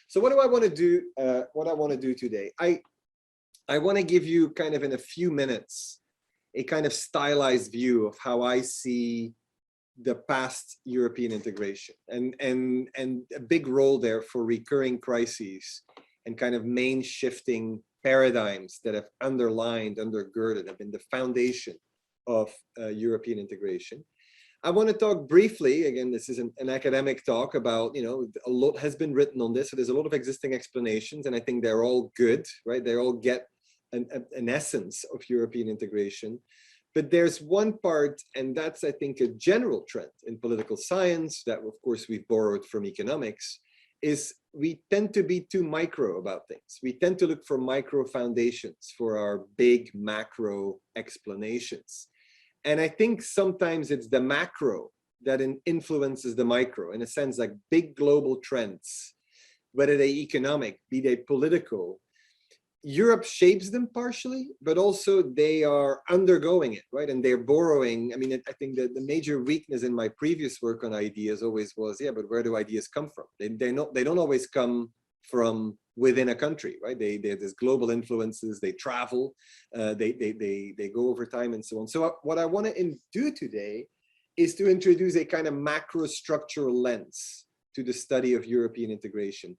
So what do I want to do? What I want to do today? I want to give you kind of in a few minutes a kind of stylized view of how I see the past European integration and a big role there for recurring crises and kind of main shifting paradigms that have undergirded, have been the foundation of European integration. I want to talk briefly, again, this is an academic talk about, you know, a lot has been written on this, so there's a lot of existing explanations, and I think they're all good, right? They all get an essence of European integration. But there's one part, and that's, I think, a general trend in political science that, of course, we've borrowed from economics, is we tend to be too micro about things. We tend to look for micro foundations for our big macro explanations. And I think sometimes it's the macro that influences the micro, in a sense, like big global trends, whether they economic, be they political. Europe shapes them partially, but also they are undergoing it, right? And they're borrowing. I mean, I think that the major weakness in my previous work on ideas always was, yeah, but where do ideas come from? They don't always come from within a country, right? There's global influences, they travel, they go over time and so on. So what I want to do today is to introduce a kind of macro structural lens to the study of European integration.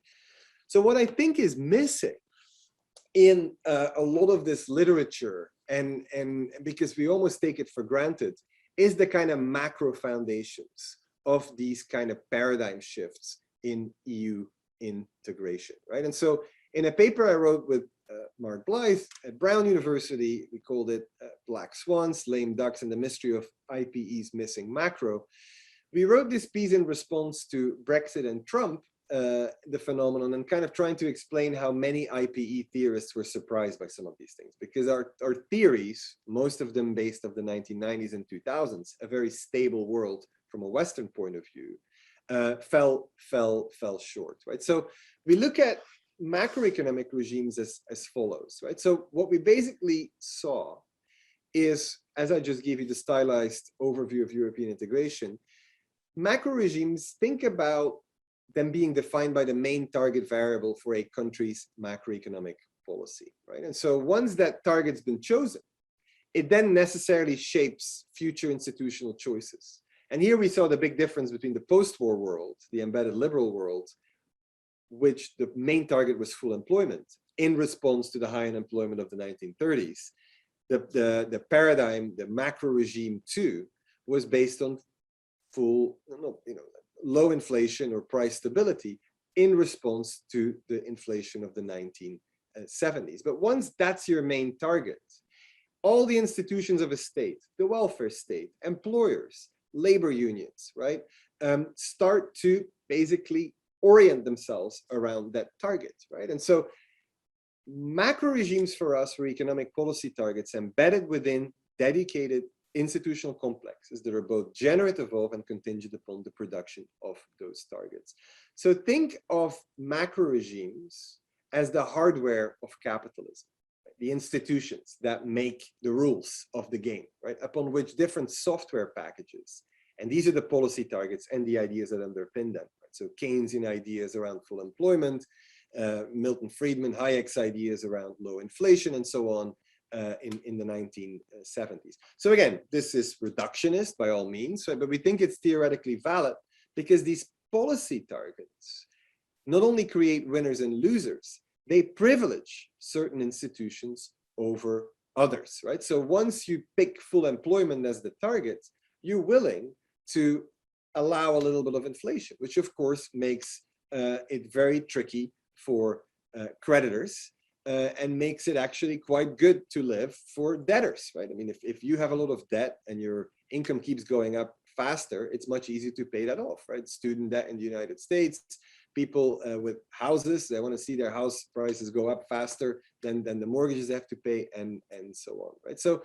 So what I think is missing in a lot of this literature, and because we almost take it for granted, is the kind of macro foundations of these kind of paradigm shifts in EU integration, right? And so in a paper I wrote with Mark Blythe at Brown University, we called it Black Swans, Lame Ducks, and the Mystery of IPE's Missing Macro. We wrote this piece in response to Brexit and Trump, the phenomenon, and kind of trying to explain how many IPE theorists were surprised by some of these things, because our theories, most of them based on the 1990s and 2000s, a very stable world from a Western point of view, fell short, right? So we look at macroeconomic regimes as follows, right? So what we basically saw is, as I just gave you the stylized overview of European integration, macro regimes, think about them being defined by the main target variable for a country's macroeconomic policy, right? And so once that target's been chosen, it then necessarily shapes future institutional choices. And here we saw the big difference between the post-war world, the embedded liberal world, which the main target was full employment in response to the high unemployment of the 1930s. The paradigm, the macro regime too, was based on low inflation or price stability in response to the inflation of the 1970s. But once that's your main target, all the institutions of a state, the welfare state, employers, labor unions, right, start to basically orient themselves around that target, right? And so macro regimes for us were economic policy targets embedded within dedicated institutional complexes that are both generative of and contingent upon the production of those targets. So think of macro regimes as the hardware of capitalism, right? The institutions that make the rules of the game, right? Upon which different software packages, and these are the policy targets and the ideas that underpin them, right? So Keynesian ideas around full employment, Milton Friedman, Hayek's ideas around low inflation, and so on. In the 1970s. So again, this is reductionist by all means, right? But we think it's theoretically valid because these policy targets not only create winners and losers, they privilege certain institutions over others, right? So once you pick full employment as the target, you're willing to allow a little bit of inflation, which of course makes it very tricky for creditors. And makes it actually quite good to live for debtors, right? I mean, if you have a lot of debt and your income keeps going up faster, it's much easier to pay that off, right? Student debt in the United States, people with houses, they want to see their house prices go up faster than the mortgages they have to pay, and so on, right? So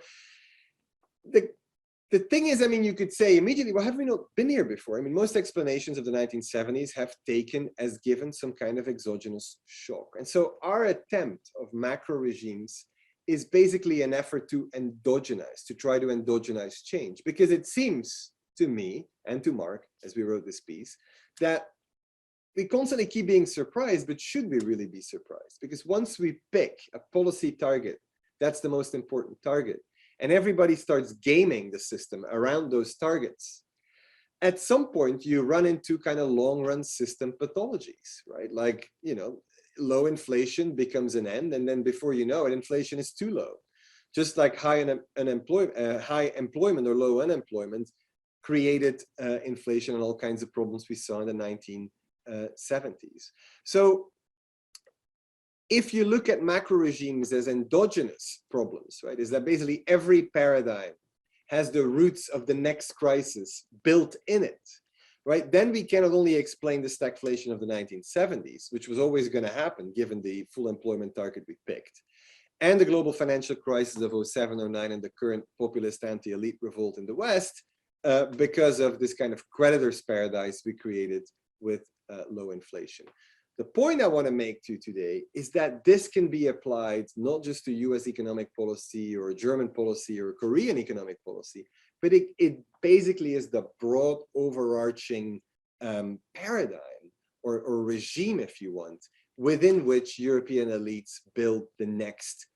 the thing is, I mean, you could say immediately, well, have we not been here before? I mean, most explanations of the 1970s have taken as given some kind of exogenous shock. And so our attempt of macro regimes is basically an effort to endogenize, to try to endogenize change. Because it seems to me and to Mark, as we wrote this piece, that we constantly keep being surprised, but should we really be surprised? Because once we pick a policy target, that's the most important target, and everybody starts gaming the system around those targets, at some point you run into kind of long-run system pathologies, right? Like, you know, low inflation becomes an end, and then before you know it, inflation is too low. Just like high employment or low unemployment created inflation and all kinds of problems we saw in the 1970s. So if you look at macro regimes as endogenous problems, right, is that basically every paradigm has the roots of the next crisis built in it, right? Then we cannot only explain the stagflation of the 1970s, which was always going to happen given the full employment target we picked, and the global financial crisis of 07, 09, and the current populist anti-elite revolt in the West, because of this kind of creditors' paradise we created with low inflation. The point I want to make to you today is that this can be applied not just to US economic policy or German policy or Korean economic policy, but it basically is the broad overarching paradigm or regime, if you want, within which European elites build the next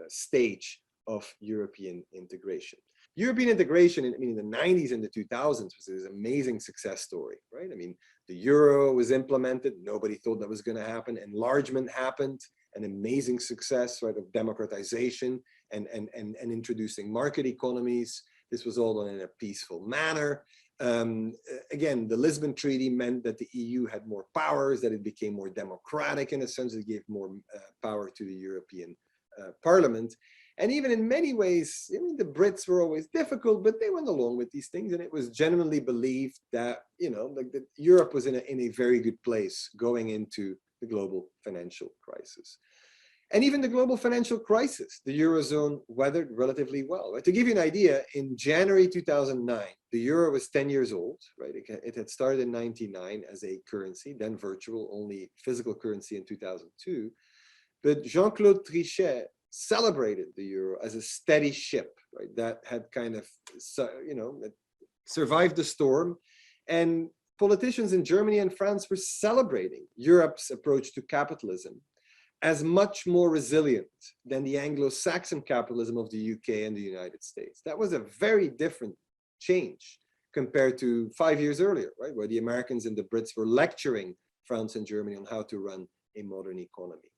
stage of European integration. European integration in the 90s and the 2000s was this amazing success story, right? I mean, the euro was implemented. Nobody thought that was going to happen. Enlargement happened, an amazing success, right, of democratization and introducing market economies. This was all done in a peaceful manner. Again, the Lisbon Treaty meant that the EU had more powers, that it became more democratic in a sense. It gave more power to the European Parliament. And even in many ways, I mean, the Brits were always difficult, but they went along with these things. And it was genuinely believed that, you know, like that Europe was in a very good place going into the global financial crisis. And even the global financial crisis, the Eurozone weathered relatively well. Right? To give you an idea, in January 2009, the euro was 10 years old, right? It had started in 1999 as a currency, then virtual, only physical currency in 2002. But Jean-Claude Trichet celebrated the euro as a steady ship, right? That had kind of, you know, survived the storm. And politicians in Germany and France were celebrating Europe's approach to capitalism as much more resilient than the Anglo-Saxon capitalism of the UK and the United States. That was a very different change compared to 5 years earlier, right? Where the Americans and the Brits were lecturing France and Germany on how to run a modern economy.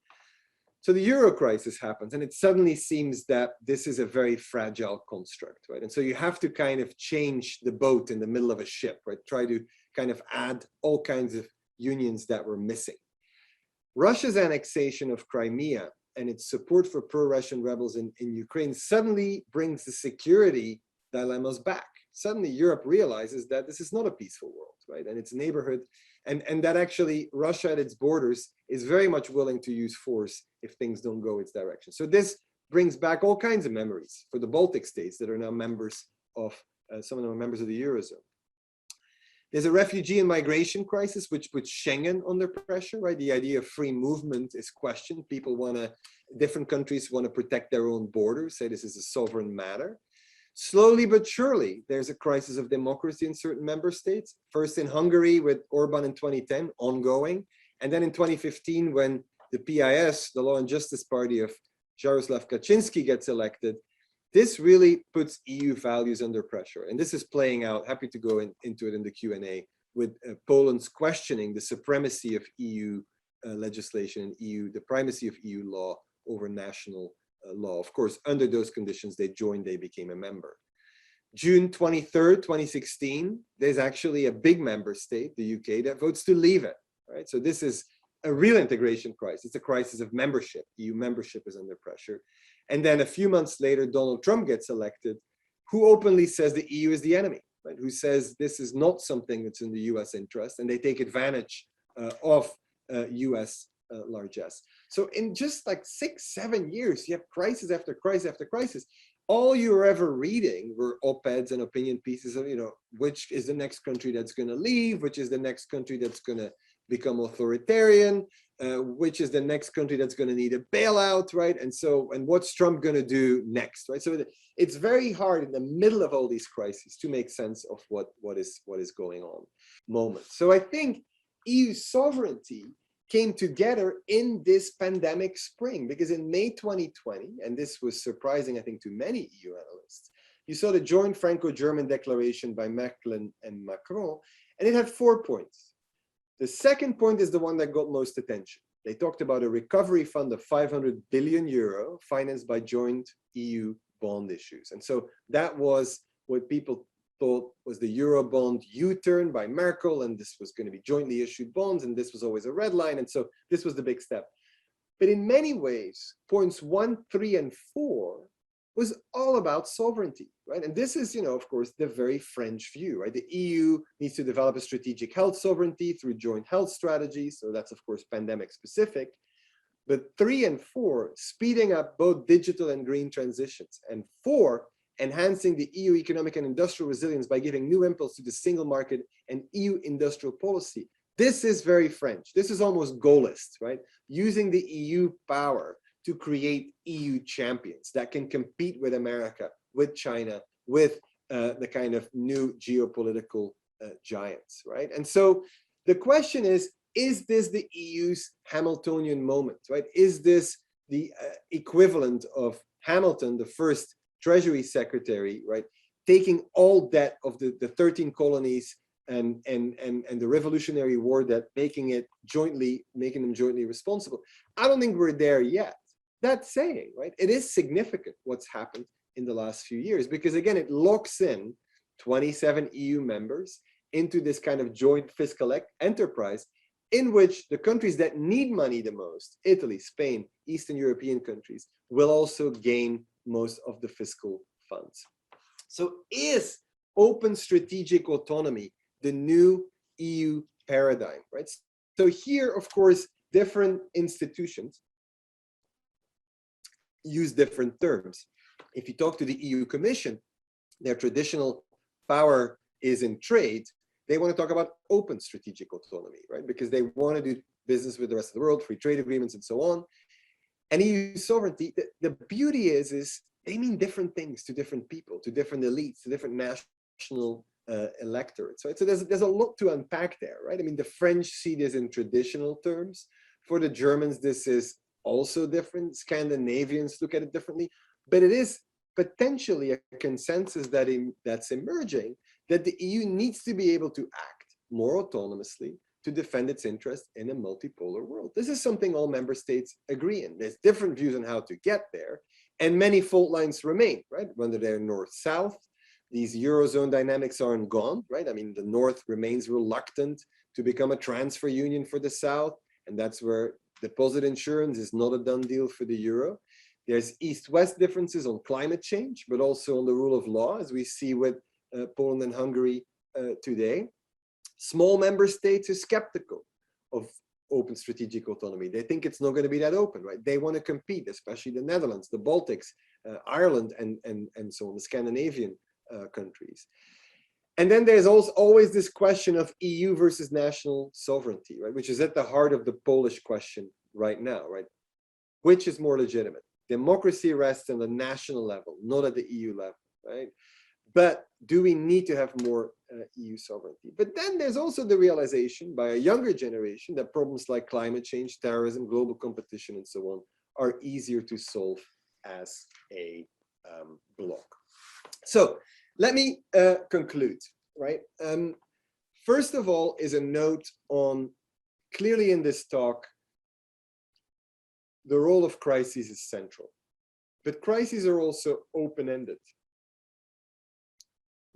So the euro crisis happens, and it suddenly seems that this is a very fragile construct, right? And so you have to kind of change the boat in the middle of a ship, right? Try to kind of add all kinds of unions that were missing. Russia's annexation of Crimea and its support for pro-Russian rebels in Ukraine suddenly brings the security dilemmas back. Suddenly Europe realizes that this is not a peaceful world, right? And its neighborhood, and that actually Russia at its borders is very much willing to use force if things don't go its direction. So this brings back all kinds of memories for the Baltic states that are now members of, some of them are members of the Eurozone. There's a refugee and migration crisis, which puts Schengen under pressure, right? The idea of free movement is questioned. People want to, different countries want to protect their own borders, say this is a sovereign matter. Slowly but surely, there's a crisis of democracy in certain member states. First in Hungary with Orban in 2010, ongoing. And then in 2015, when the PIS, the Law and Justice Party of Jaroslaw Kaczynski, gets elected, this really puts EU values under pressure. And this is playing out, happy to go into it in the Q&A, with Poland's questioning the supremacy of EU legislation and the primacy of EU law over national law. Of course, under those conditions, they became a member. June 23rd, 2016, there's actually a big member state, the UK, that votes to leave it, right? So this is a real integration crisis. It's a crisis of membership. EU membership is under pressure. And then a few months later, Donald Trump gets elected, who openly says the EU is the enemy, right? Who says this is not something that's in the US interest, and they take advantage of US largesse. So in just like 6-7 years, you have crisis after crisis after crisis. All you were ever reading were op-eds and opinion pieces of, you know, which is the next country that's going to leave, which is the next country that's going to become authoritarian, which is the next country that's going to need a bailout, right? And so, and what's Trump going to do next, right? So it's very hard in the middle of all these crises to make sense of what is going on moment. So I think EU sovereignty came together in this pandemic spring, because in May 2020, and this was surprising, I think, to many EU analysts, you saw the joint Franco-German declaration by Merkel and Macron, and it had 4 points. The second point is the one that got most attention. They talked about a recovery fund of 500 billion euro financed by joint EU bond issues. And so that was what people thought was the Eurobond U-turn by Merkel, and this was going to be jointly issued bonds, and this was always a red line, and so this was the big step. But in many ways, points 1, 3, and 4 was all about sovereignty, right? And this is, of course, the very French view, right? The EU needs to develop a strategic health sovereignty through joint health strategies, so that's, of course, pandemic specific. But 3 and 4, speeding up both digital and green transitions, and 4, enhancing the EU economic and industrial resilience by giving new impulse to the single market and EU industrial policy. This is very French. This is almost Gaullist, right? Using the EU power to create EU champions that can compete with America, with China, with the kind of new geopolitical giants, right? And so the question is this the EU's Hamiltonian moment, right? Is this the equivalent of Hamilton, the first Treasury Secretary, right, taking all debt of the 13 colonies and the Revolutionary War debt, making them jointly responsible? I don't think we're there yet. That saying, right, it is significant what's happened in the last few years, because again, it locks in 27 EU members into this kind of joint fiscal enterprise in which the countries that need money the most, Italy, Spain, Eastern European countries, will also gain most of the fiscal funds. So is open strategic autonomy the new EU paradigm, right? So here, of course, different institutions use different terms. If you talk to the EU Commission, their traditional power is in trade. They want to talk about open strategic autonomy, right? Because they want to do business with the rest of the world, free trade agreements and so on. And EU sovereignty, the beauty is they mean different things to different people, to different elites, to different national electorates, right? So there's a lot to unpack there, right? I mean, the French see this in traditional terms. For the Germans, this is also different. Scandinavians look at it differently, but it is potentially a consensus that's emerging that the EU needs to be able to act more autonomously to defend its interests in a multipolar world. This is something all member states agree in. There's different views on how to get there, and many fault lines remain, right? Whether they're north-south, these Eurozone dynamics aren't gone, right? I mean, the North remains reluctant to become a transfer union for the South, and that's where deposit insurance is not a done deal for the Euro. There's East-West differences on climate change, but also on the rule of law, as we see with Poland and Hungary today. Small member states are skeptical of open strategic autonomy. They think it's not going to be that open, right? They want to compete, especially the Netherlands, the Baltics, Ireland, and so on, the Scandinavian countries. And then there's also always this question of EU versus national sovereignty, right? Which is at the heart of the Polish question right now, right? Which is more legitimate? Democracy rests on the national level, not at the EU level, right? But do we need to have more EU sovereignty? But then there's also the realization by a younger generation that problems like climate change, terrorism, global competition, and so on are easier to solve as a bloc. So let me conclude, right? First of all is a note on, clearly in this talk, the role of crises is central. But crises are also open-ended.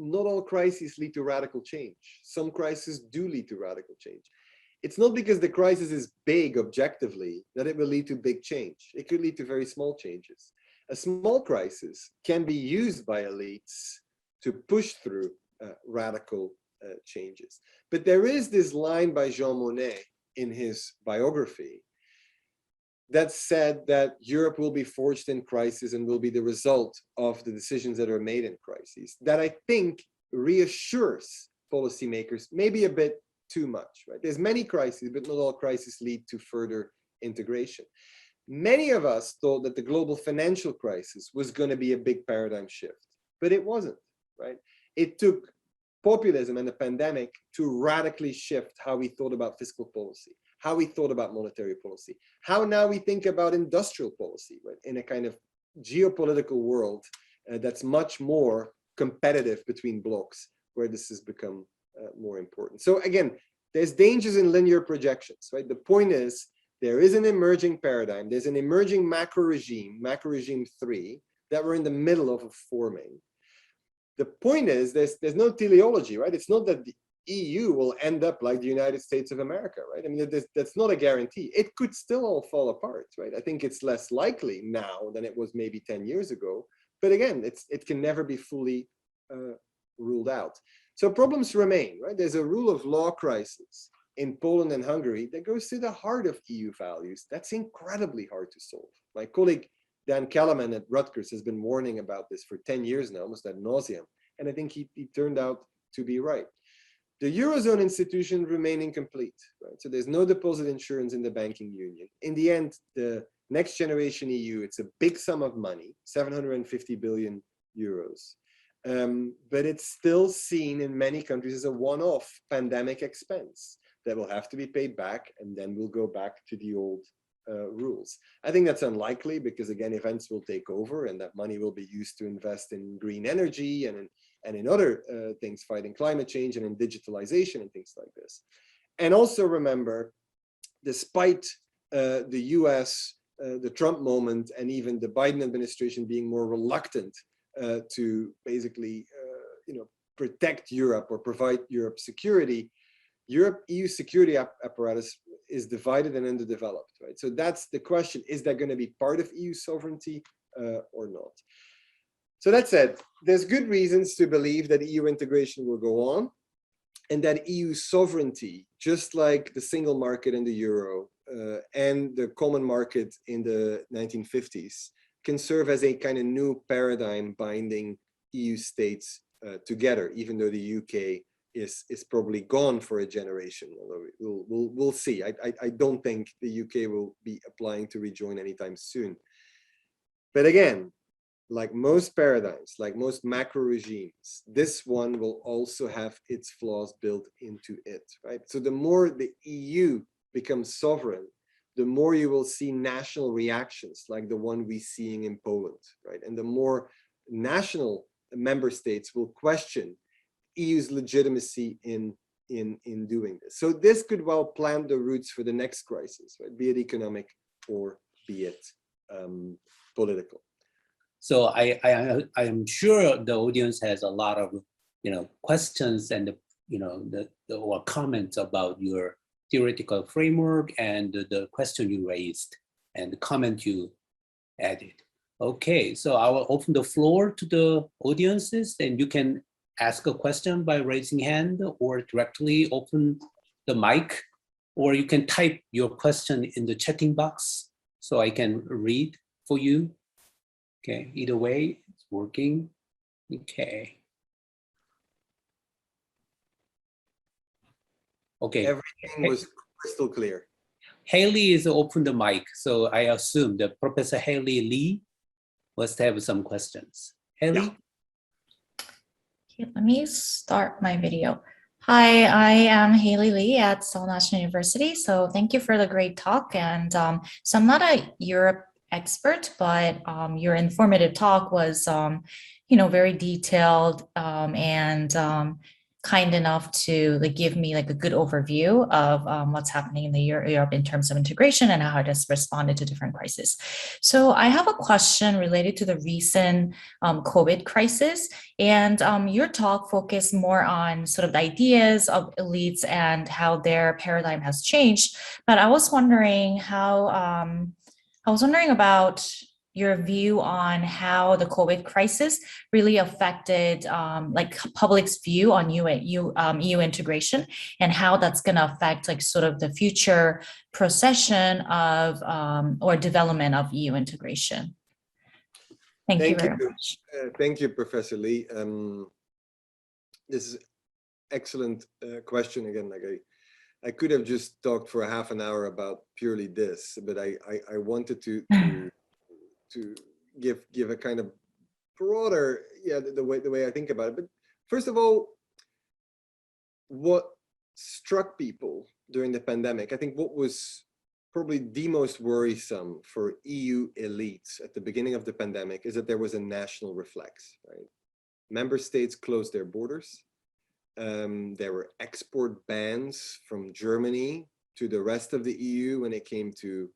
Not all crises lead to radical change. Some crises do lead to radical change. It's not because the crisis is big objectively that it will lead to big change. It could lead to very small changes. A small crisis can be used by elites to push through radical changes. But there is this line by Jean Monnet in his biography that said that Europe will be forged in crisis and will be the result of the decisions that are made in crises, that I think reassures policymakers maybe a bit too much, right? There's many crises, but not all crises lead to further integration. Many of us thought that the global financial crisis was going to be a big paradigm shift, but it wasn't, right? It took populism and the pandemic to radically shift how we thought about fiscal policy, how we thought about monetary policy, how now we think about industrial policy, right? In a kind of geopolitical world that's much more competitive between blocs, where this has become more important. So again, there's dangers in linear projections, right? The point is, there is an emerging paradigm, there's an emerging macro regime 3, that we're in the middle of forming. The point is, there's no teleology, right? It's not that the EU will end up like the United States of America, right? I mean, that's not a guarantee. It could still all fall apart, right? I think it's less likely now than it was maybe 10 years ago. But again, it can never be fully ruled out. So problems remain, right? There's a rule of law crisis in Poland and Hungary that goes to the heart of EU values. That's incredibly hard to solve. My colleague Dan Kellerman at Rutgers has been warning about this for 10 years now, almost ad nauseum. And I think he turned out to be right. The Eurozone institutions remain incomplete, right? So there's no deposit insurance in the banking union. In the end, the next generation EU, it's a big sum of money, 750 billion euros. But it's still seen in many countries as a one-off pandemic expense that will have to be paid back, and then we'll go back to the old rules. I think that's unlikely because, again, events will take over and that money will be used to invest in green energy and in other things, fighting climate change and in digitalization and things like this. And also remember, despite the US, the Trump moment, and even the Biden administration being more reluctant to basically protect Europe or provide Europe security, EU security apparatus is divided and underdeveloped, right? So that's the question: is that going to be part of EU sovereignty or not? So that said, there's good reasons to believe that EU integration will go on, and that EU sovereignty, just like the single market in the euro and the common market in the 1950s, can serve as a kind of new paradigm binding EU states together, even though the UK is probably gone for a generation, although we'll see. I don't think the UK will be applying to rejoin anytime soon. But again, like most paradigms, like most macro regimes, this one will also have its flaws built into it, right? So the more the EU becomes sovereign, the more you will see national reactions like the one we're seeing in Poland, right? And the more national member states will question EU's legitimacy in doing this. So this could well plant the roots for the next crisis, right? Be it economic or be it political. So I am sure the audience has a lot of questions and or comments about your theoretical framework and the question you raised and the comment you added. Okay, so I will open the floor to the audiences, and you can ask a question by raising hand or directly open the mic, or you can type your question in the chatting box so I can read for you. Okay, either way, it's working. Okay. Okay. Everything was crystal clear. Haley is open the mic, so I assume that Professor Haley Lee must have some questions. Haley? Yeah. Okay, let me start my video. Hi, I am Haley Lee at Seoul National University. So thank you for the great talk. And so I'm not a Europe expert, but your informative talk was, very detailed and kind enough to give me a good overview of what's happening in the Europe in terms of integration and how it has responded to different crises. So I have a question related to the recent COVID crisis, and your talk focused more on sort of the ideas of elites and how their paradigm has changed. But I was wondering about your view on how the COVID crisis really affected public's view on EU integration, and how that's going to affect sort of the future procession of or development of EU integration. Thank you very much. Thank you, Professor Lee. This is excellent question. Again, I could have just talked for half an hour about purely this, but I wanted to give a kind of broader, the way I think about it. But first of all, what struck people during the pandemic, I think what was probably the most worrisome for EU elites at the beginning of the pandemic is that there was a national reflex, right? Member states closed their borders. There were export bans from Germany to the rest of the EU when it came to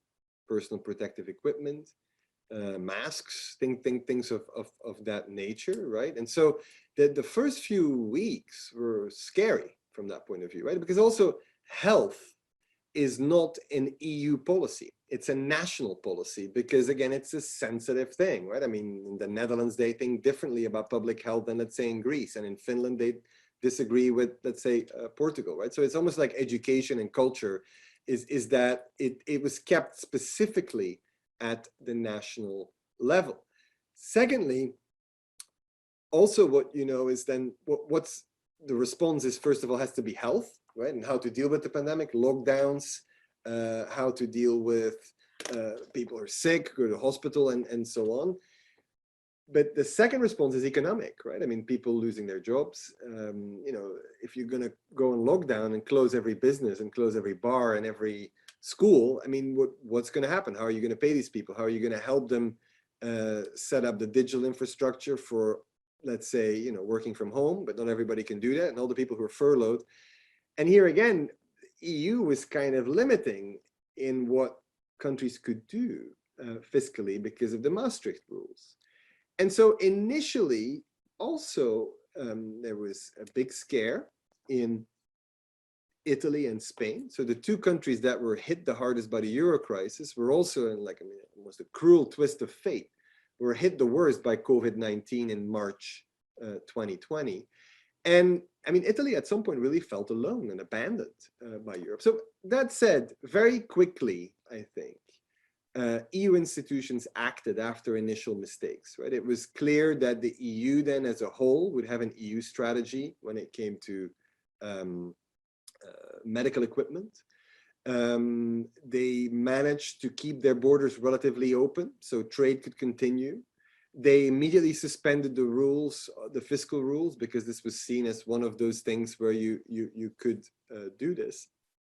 personal protective equipment, masks, things of that nature, right? And so the first few weeks were scary from that point of view, right? Because also health is not an EU policy. It's a national policy because, again, it's a sensitive thing, right? I mean, in the Netherlands, they think differently about public health than, let's say, in Greece. And in Finland, they disagree with, let's say, Portugal, right? So it's almost like education and culture is that it was kept specifically at the national level. Secondly, also what you know is then what's the response is, first of all, has to be health, right? And how to deal with the pandemic, lockdowns, how to deal with people who are sick, go to hospital, and so on. But the second response is economic, right? I mean, people losing their jobs. You know, if you're going to go on lockdown and close every business and close every bar and every school, I mean, what's going to happen? How are you going to pay these people? How are you going to help them set up the digital infrastructure for, let's say, you know, working from home? But not everybody can do that. And all the people who are furloughed. And here again, EU was kind of limiting in what countries could do fiscally because of the Maastricht rules. And so initially, also, there was a big scare in Italy and Spain. So the two countries that were hit the hardest by the Euro crisis were also in, like, I mean, almost a cruel twist of fate, were hit the worst by COVID-19 in March 2020. And I mean, Italy at some point really felt alone and abandoned by Europe. So that said, very quickly, I think, EU institutions acted after initial mistakes, right? It was clear that the EU then as a whole would have an EU strategy when it came to medical equipment. They managed to keep their borders relatively open so trade could continue. They immediately suspended the rules, the fiscal rules, because this was seen as one of those things where you could do this.